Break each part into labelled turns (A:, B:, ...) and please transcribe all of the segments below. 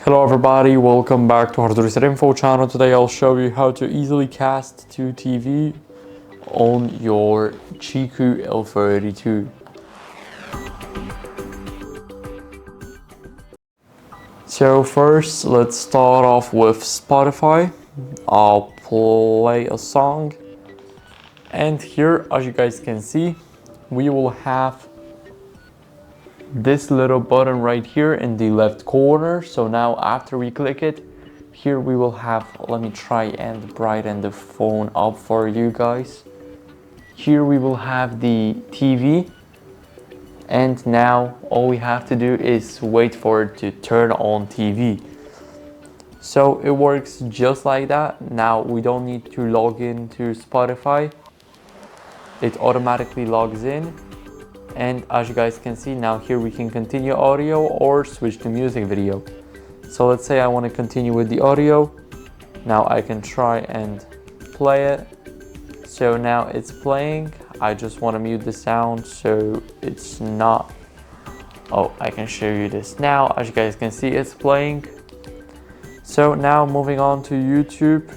A: Hello everybody, welcome back to HardReset.Info channel. Today I'll show you how to easily cast to TV on your CHiQ L32. So first, let's start off with Spotify. I'll play a song. And here, as you guys can see, we will have this little button right here in the left corner. So now after we click it, here we will have, let me try and brighten the phone up for you guys. Here we will have the TV, and now all we have to do is wait for it to turn on TV. So it works just like that. Now we don't need to log into Spotify. It automatically logs in. And as you guys can see, now here we can continue audio or switch to music video. So let's say I want to continue with the audio. Now I can try and play it. So now it's playing. I just want to mute the sound so it's not. Oh, I can show you this now. As you guys can see, it's playing. So now moving on to YouTube.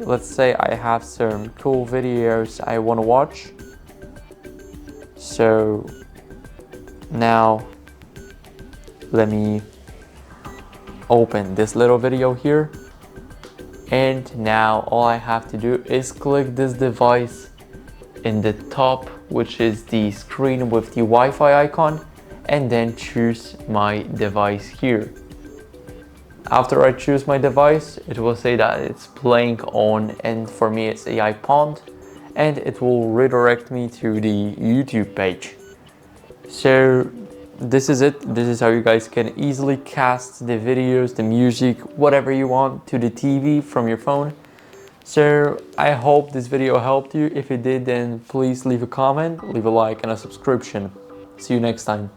A: Let's say I have some cool videos I want to watch. So now let me open this little video here, and now all I have to do is click this device in the top, which is the screen with the Wi-Fi icon, and then choose my device here. After I choose my device, it will say that it's playing on, and for me it's AI Pond, and it will redirect me to the YouTube page. So this is it. This is how you guys can easily cast the videos, the music, whatever you want to the TV from your phone. So I hope this video helped you. If it did, then please leave a comment, leave a like and a subscription. See you next time.